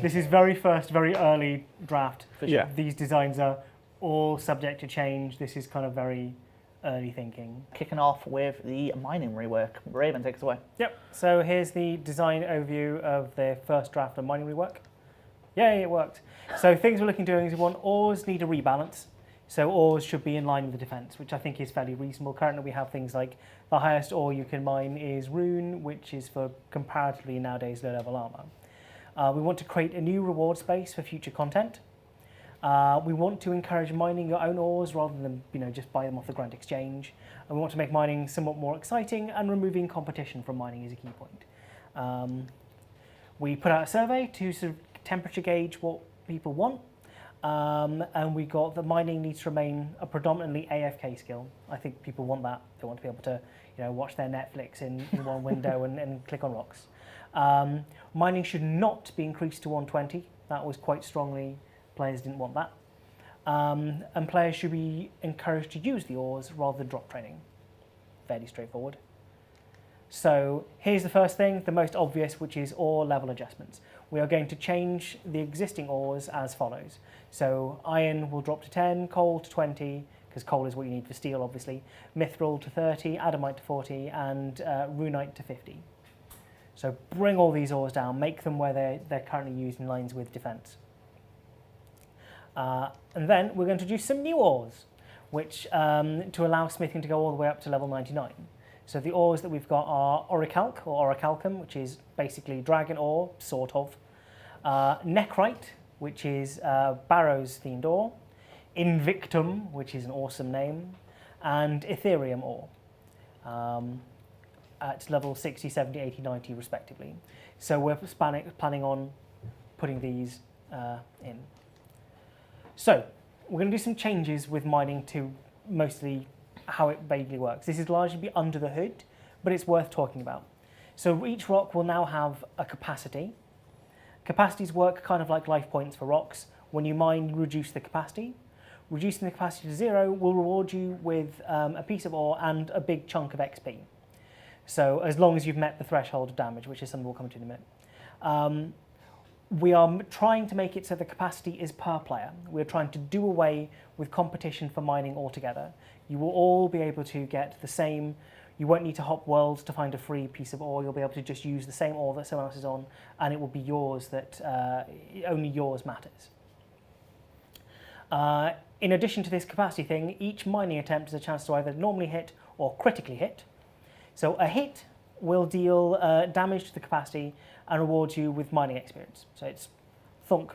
This is very early draft. Yeah. These designs are all subject to change. This is kind of very early thinking. Kicking off with the mining rework. Raven, take us away. Yep, so here's the design overview of the first draft of mining rework. Yay, it worked. So things we're looking at doing is ores need a rebalance. So ores should be in line with the defense, which I think is fairly reasonable. Currently we have things like the highest ore you can mine is rune, which is for comparatively nowadays low level armor. We want to create a new reward space for future content. We want to encourage mining your own ores rather than just buy them off the Grand Exchange. And we want to make mining somewhat more exciting, and removing competition from mining is a key point. We put out a survey to sort of temperature gauge what people want. And we got that mining needs to remain a predominantly AFK skill. I think people want that. They want to be able to watch their Netflix in one window and click on rocks. Mining should not be increased to 120. That was quite strongly, players didn't want that. And players should be encouraged to use the ores rather than drop training. Fairly straightforward. So here's the first thing, the most obvious, which is ore level adjustments. We are going to change the existing ores as follows. So iron will drop to 10, coal to 20, because coal is what you need for steel, obviously. Mithril to 30, adamite to 40, and runite to 50. So bring all these ores down, make them where they're currently used in lines with defense. And then we're going to introduce some new ores, which to allow smithing to go all the way up to level 99. So the ores that we've got are orichalc or orichalcum, which is basically dragon ore, sort of. Nechrite, which is Barrow's themed ore. Invictum, which is an awesome name. And Ethereum ore at level 60, 70, 80, 90 respectively. So we're planning on putting these in. So we're going to do some changes with mining to mostly how it vaguely works. This is largely under the hood, but it's worth talking about. So each rock will now have a capacity. Capacities work kind of like life points for rocks. When you mine, you reduce the capacity. Reducing the capacity to 0 will reward you with a piece of ore and a big chunk of XP. So as long as you've met the threshold of damage, which is something we'll come to in a minute. We are trying to make it so the capacity is per player. We're trying to do away with competition for mining altogether. You will all be able to get the same. You won't need to hop worlds to find a free piece of ore. You'll be able to just use the same ore that someone else is on, and it will be yours that only yours matters. In addition to this capacity thing, each mining attempt is a chance to either normally hit or critically hit. So a hit will deal damage to the capacity and reward you with mining experience. So it's thunk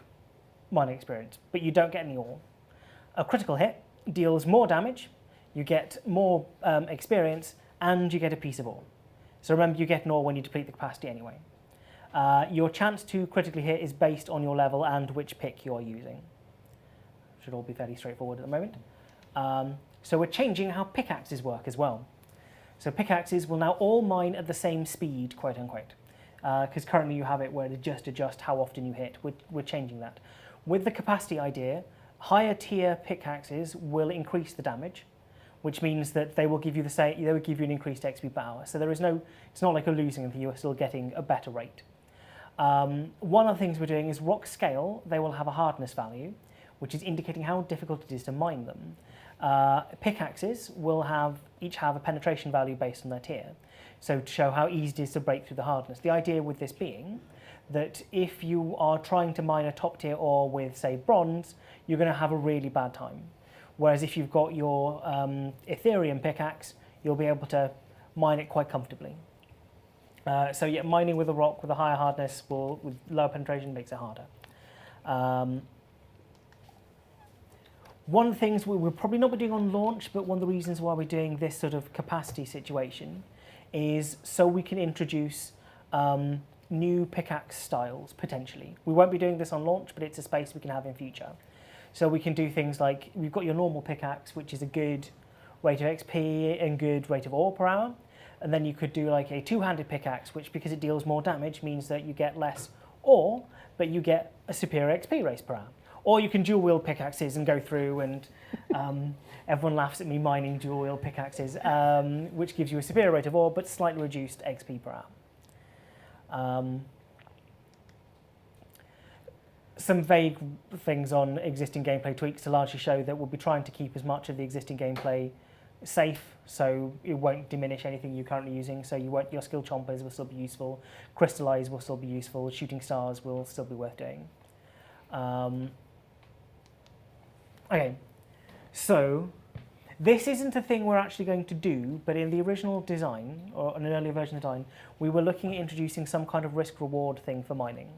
mining experience, but you don't get any ore. A critical hit deals more damage, you get more experience, and you get a piece of ore. So remember, you get an ore when you deplete the capacity anyway. Your chance to critically hit is based on your level and which pick you're using. Should all be fairly straightforward at the moment. So we're changing how pickaxes work as well. So pickaxes will now all mine at the same speed, quote unquote. Because currently you have it where it just adjusts how often you hit. We're changing that. With the capacity idea, higher tier pickaxes will increase the damage, which means that they will give you they will give you an increased XP per hour. So it's not like a losing thing, you're still getting a better rate. One of the things we're doing is rock scale. They will have a hardness value, which is indicating how difficult it is to mine them. Pickaxes will each have a penetration value based on their tier, so to show how easy it is to break through the hardness. The idea with this being that if you are trying to mine a top tier ore with, say, bronze, you're going to have a really bad time. Whereas if you've got your Ethereum pickaxe, you'll be able to mine it quite comfortably. So yeah, mining with a rock with a higher hardness with lower penetration makes it harder. One of the things we'll probably not be doing on launch, but one of the reasons why we're doing this sort of capacity situation is so we can introduce new pickaxe styles, potentially. We won't be doing this on launch, but it's a space we can have in future. So we can do things like, we've got your normal pickaxe, which is a good rate of XP and good rate of ore per hour. And then you could do like a two-handed pickaxe, which because it deals more damage means that you get less ore, but you get a superior XP race per hour. Or you can dual wield pickaxes and go through and everyone laughs at me mining dual wield pickaxes, which gives you a superior rate of ore, but slightly reduced XP per hour. some vague things on existing gameplay tweaks to largely show that we'll be trying to keep as much of the existing gameplay safe, so it won't diminish anything you're currently using. So your skill chompers will still be useful, crystallize will still be useful, shooting stars will still be worth doing. Okay, so this isn't a thing we're actually going to do, but in the original design, or an earlier version of the design, we were looking at introducing some kind of risk-reward thing for mining.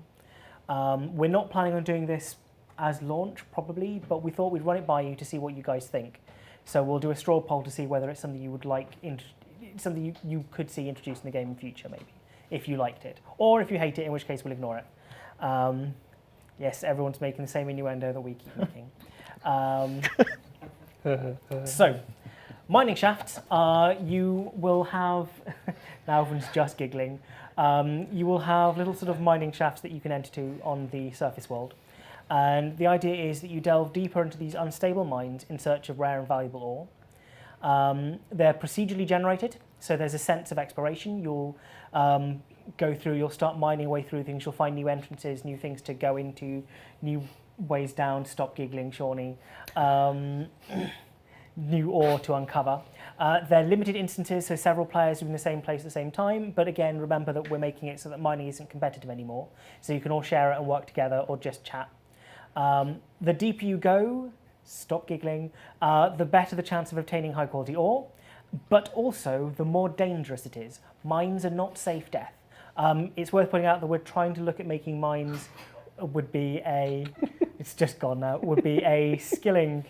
We're not planning on doing this as launch, probably, but we thought we'd run it by you to see what you guys think. So we'll do a straw poll to see whether it's something you would like, something you could see introduced in the game in future, maybe, if you liked it. Or if you hate it, in which case we'll ignore it. Yes, everyone's making the same innuendo that we keep making. So, mining shafts, you will have, now everyone's just giggling, you will have little sort of mining shafts that you can enter to on the surface world. And the idea is that you delve deeper into these unstable mines in search of rare and valuable ore. They're procedurally generated, so there's a sense of exploration. You'll go through, you'll start mining your way through things, you'll find new entrances, new things to go into, new ways down, stop giggling, Shawnee, new ore to uncover. They're limited instances, so several players are in the same place at the same time, but again, remember that we're making it so that mining isn't competitive anymore, so you can all share it and work together or just chat. The deeper you go, stop giggling, the better the chance of obtaining high quality ore, but also the more dangerous it is. Mines are not safe death. It's worth pointing out that we're trying to look at making mines would be a, it's just gone now, would be a skilling,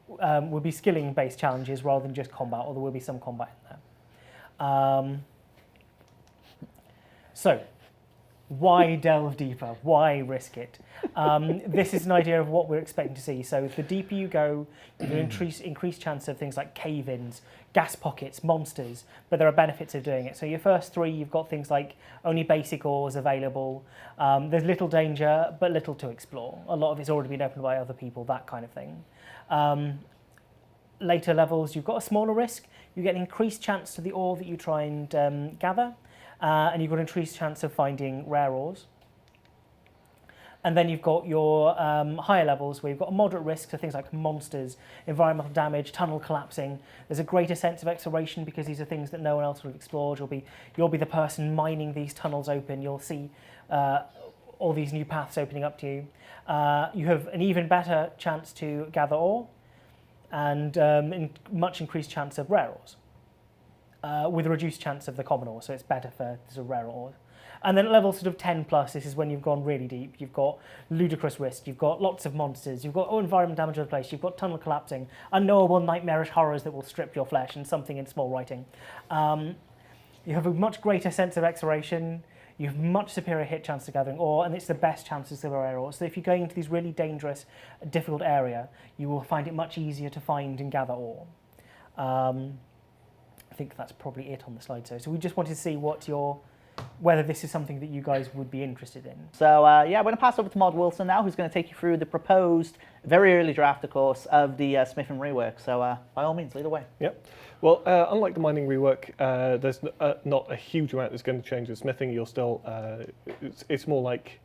would be skilling based challenges rather than just combat, or there will be some combat in there. So, why delve deeper? Why risk it? This is an idea of what we're expecting to see. So the deeper you go, you have an increased chance of things like cave-ins, gas pockets, monsters, but there are benefits of doing it. So your first three, you've got things like only basic ores available. There's little danger, but little to explore. A lot of it's already been opened by other people, that kind of thing. Later levels, you've got a smaller risk. You get an increased chance to the ore that you try and gather. And you've got an increased chance of finding rare ores. And then you've got your higher levels where you've got a moderate risk, so things like monsters, environmental damage, tunnel collapsing. There's a greater sense of exploration because these are things that no one else would have explored. You'll be the person mining these tunnels open. You'll see all these new paths opening up to you. You have an even better chance to gather ore and much increased chance of rare ores. With a reduced chance of the common ore, so it's better for sort of rare ores. And then at level sort of 10 plus, this is when you've gone really deep. You've got ludicrous risk, you've got lots of monsters, you've got environment damage of the place, you've got tunnel collapsing, unknowable nightmarish horrors that will strip your flesh, and something in small writing. You have a much greater sense of exploration, you have much superior hit chance of gathering ore, and it's the best chances of rare ore. So if you're going into these really dangerous, difficult area, you will find it much easier to find and gather ore. I think that's probably it on the slide. So we just wanted to see whether this is something that you guys would be interested in. So yeah, I'm going to pass over to Mod Wilson now, who's going to take you through the proposed, very early draft, of course, of the Smith and Rework. So by all means, lead away. Yep. Well, unlike the mining rework, there's not a huge amount that's going to change with smithing. You'll still, it's more like,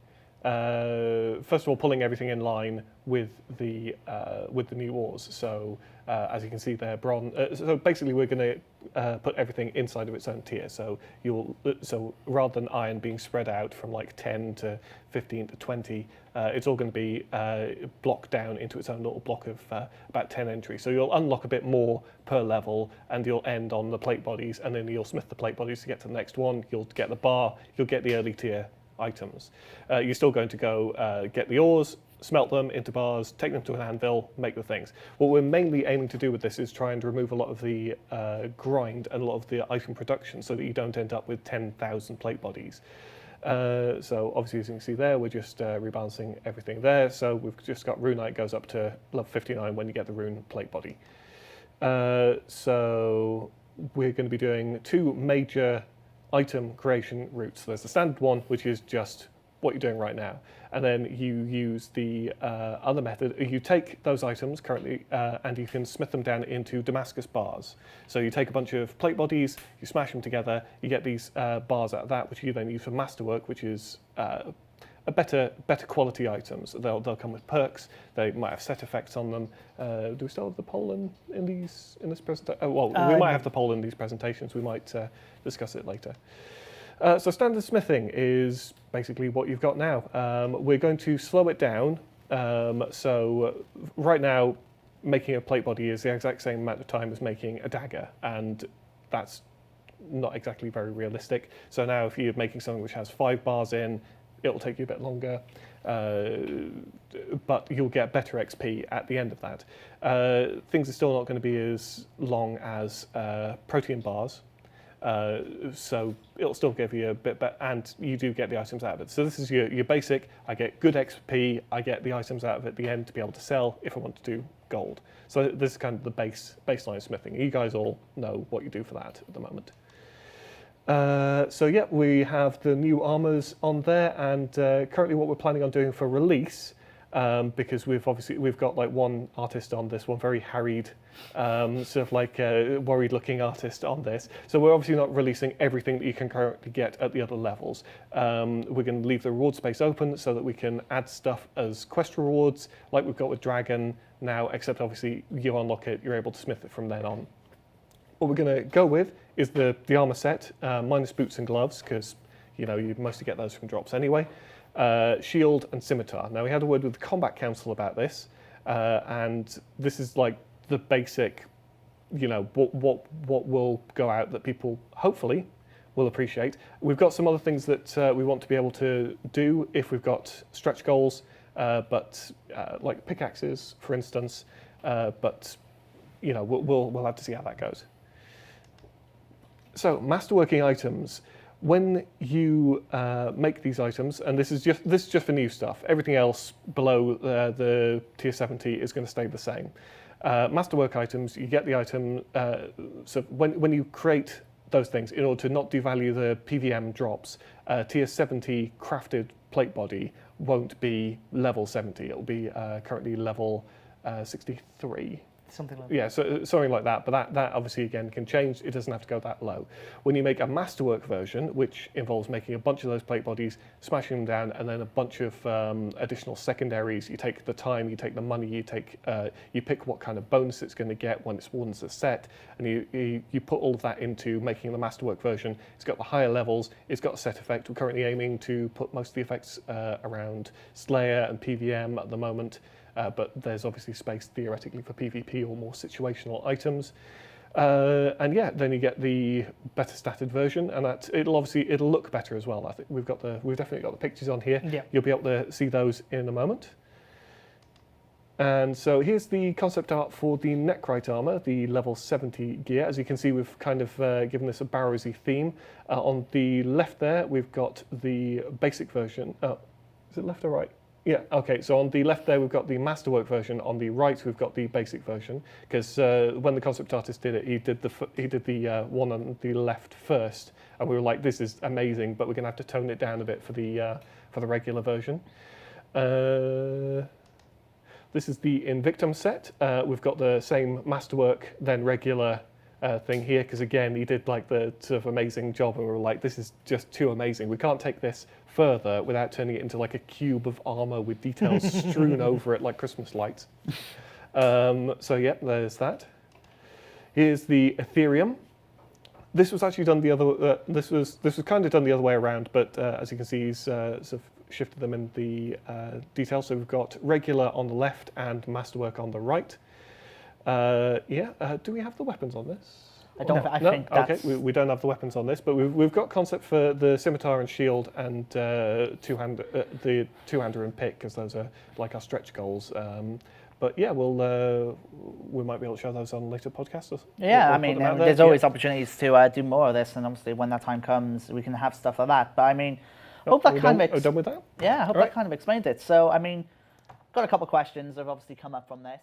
first of all, pulling everything in line with the new ores. So as you can see there, bronze. So basically, we're going to put everything inside of its own tier. So so rather than iron being spread out from like 10 to 15 to 20, it's all going to be blocked down into its own little block of about 10 entries. So you'll unlock a bit more per level, and you'll end on the plate bodies, and then you'll smith the plate bodies to get to the next one. You'll get the bar. You'll get the early tier items. You're still going to go get the ores, smelt them into bars, take them to an anvil, make the things. What we're mainly aiming to do with this is try and remove a lot of the grind and a lot of the item production so that you don't end up with 10,000 plate bodies. So obviously, as you can see there, we're just rebalancing everything there. So we've just got Runite goes up to level 59 when you get the rune plate body. So we're going to be doing two major item creation routes. So there's the standard one, which is just what you're doing right now. And then you use the other method. You take those items currently and you can smith them down into Damascus bars. So you take a bunch of plate bodies, you smash them together, you get these bars out of that, which you then use for masterwork, which is better quality items. They'll come with perks. They might have set effects on them. Do we still have the poll in this presentation? Oh, well, we might have the poll in these presentations. We might discuss it later. So standard smithing is basically what you've got now. We're going to slow it down. So right now, making a plate body is the exact same amount of time as making a dagger, and that's not exactly very realistic. So now if you're making something which has 5 bars in, it'll take you a bit longer, but you'll get better XP at the end of that. Things are still not going to be as long as protein bars, so it'll still give you a bit better, and you do get the items out of it. So this is your basic. I get good XP, I get the items out of it at the end to be able to sell if I want to do gold. So this is kind of the baseline smithing. You guys all know what you do for that at the moment. So yeah, we have the new armors on there, and currently what we're planning on doing for release, because we've got like one artist on this, one very harried, sort of like worried looking artist on this. So we're obviously not releasing everything that you can currently get at the other levels. We're going to leave the reward space open so that we can add stuff as quest rewards, like we've got with Dragon now, except obviously you unlock it, you're able to smith it from then on. What we're going to go with is the armor set, minus boots and gloves, because you mostly get those from drops anyway. Shield and scimitar. Now we had a word with the Combat Council about this, and this is like the basic, what will go out that people hopefully will appreciate. We've got some other things that we want to be able to do if we've got stretch goals, but like pickaxes, for instance. But we'll have to see how that goes. So masterworking items. When you make these items, and this is just for new stuff. Everything else below the tier 70 is going to stay the same. Masterwork items, you get the item. So when you create those things, in order to not devalue the PVM drops, tier 70 crafted plate body won't be level 70. It'll be currently level 63. Something like that. Yeah, so something like that, but that obviously again can change. It doesn't have to go that low. When you make a masterwork version, which involves making a bunch of those plate bodies, smashing them down, and then a bunch of additional secondaries, you take the time, you take the money, you pick what kind of bonus it's going to get once a set, and you put all of that into making the masterwork version. It's got the higher levels, it's got a set effect. We're currently aiming to put most of the effects around Slayer and PVM at the moment. But there's obviously space theoretically for PvP or more situational items, and yeah, then you get the better statted version, and it'll look better as well. I think we've definitely got the pictures on here. Yeah. You'll be able to see those in a moment. And so here's the concept art for the Necrite armor, the level 70 gear. As you can see, we've kind of given this a Barrowsy theme. On the left there, we've got the basic version. Oh, is it left or right? Yeah, okay, so on the left there we've got the masterwork version, on the right we've got the basic version, because when the concept artist did it, he did the one on the left first, and we were like, this is amazing, but we're going to have to tone it down a bit for the regular version. This is the Invictum set. We've got the same masterwork, then regular thing here, because again, he did like the sort of amazing job, and we were like, this is just too amazing. We can't take this further without turning it into like a cube of armor with details strewn over it like Christmas lights. So yeah, there's that. Here's the Ethereum. This was actually done the other. This was kind of done the other way around, but as you can see, he's sort of shifted them in the details. So we've got regular on the left and masterwork on the right. Do we have the weapons on this? I don't. I think that's... Okay, we don't have the weapons on this, but we've got concept for the scimitar and shield and the two-hander and pick, because those are like our stretch goals. But yeah, we might be able to show those on later podcasts. Yeah, I mean, there's always opportunities to do more of this, and obviously when that time comes, we can have stuff like that. But I mean, hope that kind of done with that. Yeah, I hope that kind of explained it. So I mean, got a couple of questions that have obviously come up from this.